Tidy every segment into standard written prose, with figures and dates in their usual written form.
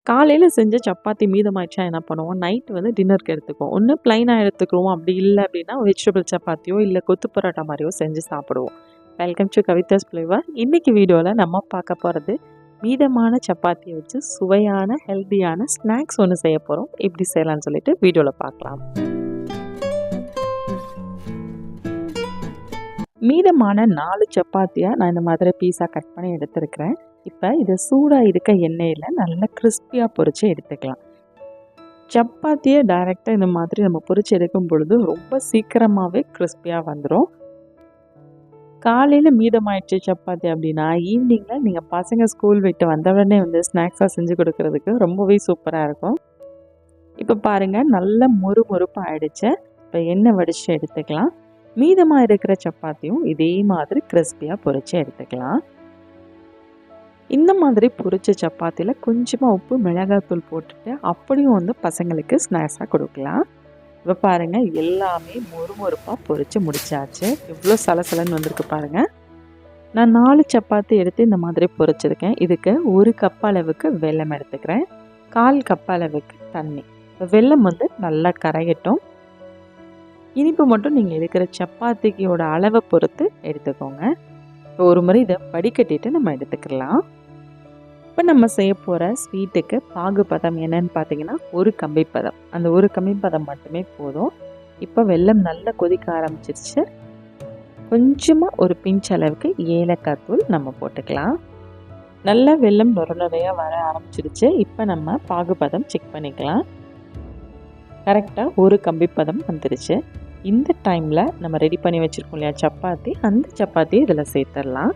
காலையில் செஞ்ச சப்பாத்தி மீதமாயிடுச்சா என்ன பண்ணுவோம், நைட் வந்து டின்னருக்கு எடுத்துக்குவோம். ஒன்று ப்ளைனாக எடுத்துக்குவோம், அப்படி இல்லை அப்படின்னா வெஜிடபிள் சப்பாத்தியோ இல்லை கொத்து பரோட்டா மாதிரியோ செஞ்சு சாப்பிடுவோம். Welcome to Kavitha's flavour. இன்றைக்கி வீடியோவில் நம்ம பார்க்க போகிறது மீதமான சப்பாத்தியை வச்சு சுவையான ஹெல்த்தியான ஸ்நாக்ஸ் ஒன்று செய்ய போகிறோம். எப்படி செய்யலாம்னு சொல்லிட்டு வீடியோவில் பார்க்கலாம். மீதமான 4 சப்பாத்தியை நான் இந்த மாதிரி பீஸாக கட் பண்ணி எடுத்துருக்கிறேன். இப்போ இதை சூடாக இருக்க எண்ணெயில் நல்லா கிறிஸ்பியாக பொரித்து எடுத்துக்கலாம். சப்பாத்தியை டைரெக்டாக இந்த மாதிரி நம்ம பொரித்து எடுக்கும் பொழுது ரொம்ப சீக்கிரமாகவே கிறிஸ்பியாக வந்துடும். காலையில் மீதமாயிடுச்சு சப்பாத்தி அப்படின்னா ஈவினிங்கில் நீங்கள் பசங்க ஸ்கூல் விட்டு வந்த உடனே வந்து ஸ்நாக்ஸாக செஞ்சு கொடுக்கறதுக்கு ரொம்பவே சூப்பராக இருக்கும். இப்போ பாருங்கள், நல்ல மொறுமொறுப்பாக ஆயிடுச்சு. இப்போ எண்ணெய் வடித்து எடுத்துக்கலாம். மீதமாக இருக்கிற சப்பாத்தியும் இதே மாதிரி கிறிஸ்பியாக பொரித்து எடுத்துக்கலாம். இந்த மாதிரி பொரிச்ச சப்பாத்தியில் கொஞ்சமாக உப்பு மிளகாய்த்தூள் போட்டுட்டு அப்படியும் வந்து பசங்களுக்கு ஸ்நாக்ஸாக கொடுக்கலாம். இப்போ பாருங்கள், எல்லாமே மொறுமொறுப்பாக பொரித்து முடிச்சாச்சு. எவ்வளோ சலசலன்னு வந்திருக்கு பாருங்கள். நான் 4 சப்பாத்தி எடுத்து இந்த மாதிரி பொரிச்சிருக்கேன். இதுக்கு 1 கப் அளவுக்கு வெல்லம் எடுத்துக்கிறேன், 1/4 கப் அளவுக்கு தண்ணி. இப்போ வெல்லம் வந்து நல்லா கரையட்டும். இனிப்பு மட்டும் நீங்கள் எடுக்கிற சப்பாத்தியோட அளவை பொறுத்து எடுத்துக்கோங்க. இப்போ ஒரு முறை இதை வடிகட்டிட்டு நம்ம எடுத்துக்கலாம். இப்போ நம்ம செய்ய போகிற ஸ்வீட்டுக்கு பாகுபதம் என்னன்னு பார்த்தீங்கன்னா 1 கம்பி பதம். அந்த 1 கம்பி பதம் மட்டுமே போதும். இப்போ வெல்லம் நல்லா கொதிக்க ஆரம்பிச்சிருச்சு. கொஞ்சமாக ஒரு பிஞ்ச் அளவுக்கு ஏலக்காய் தூள் நம்ம போட்டுக்கலாம். நல்லா வெல்லம் நுரையாக வர ஆரம்பிச்சிருச்சு. இப்போ நம்ம பாகுபதம் செக் பண்ணிக்கலாம். கரெக்டாக 1 கம்பி பதம் வந்துருச்சு. இந்த டைமில் நம்ம ரெடி பண்ணி வச்சுருக்கோம் இல்லையா சப்பாத்தி, அந்த சப்பாத்தியை இதில் சேர்த்துடலாம்.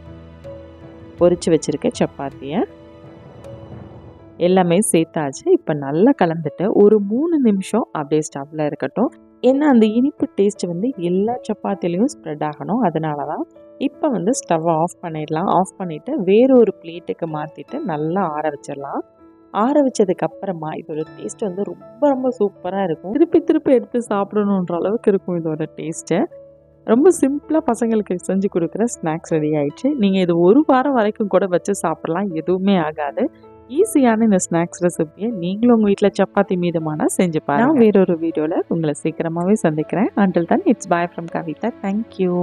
பொரித்து வச்சுருக்க சப்பாத்தியை எல்லாமே சேர்த்தாச்சு. இப்போ நல்லா கலந்துட்டு ஒரு 3 நிமிஷம் அப்படியே ஸ்டவ்வில் இருக்கட்டும். ஏன்னா அந்த இனிப்பு டேஸ்ட் வந்து எல்லா சப்பாத்திலையும் ஸ்ப்ரெட் ஆகணும். அதனால தான் இப்போ வந்து ஸ்டவ்வை ஆஃப் பண்ணிடலாம். ஆஃப் பண்ணிவிட்டு வேறொரு பிளேட்டுக்கு மாற்றிட்டு நல்லா ஆற வச்சிடலாம். ஆற வச்சதுக்கப்புறமா இதோட டேஸ்ட் வந்து ரொம்ப ரொம்ப சூப்பராக இருக்கும். திருப்பி எடுத்து சாப்பிடணுன்ற அளவுக்கு இருக்கும் இதோட டேஸ்ட்டு. ரொம்ப சிம்பிளாக பசங்களுக்கு செஞ்சு கொடுக்குற ஸ்நாக்ஸ் ரெடி ஆகிடுச்சு. நீங்கள் இது 1 வாரம் வரைக்கும் கூட வச்சு சாப்பிட்லாம், எதுவுமே ஆகாது. ஈஸியான இந்த ஸ்நாக்ஸ் ரெசிபியை நீங்களும் உங்கள் வீட்டில் சப்பாத்தி மீதமானா செஞ்சு பாருங்கள். நான் வேறொரு வீடியோவில் உங்களை சீக்கிரமாகவே சந்திக்கிறேன். Until then, it's bye from Kavita. Thank you.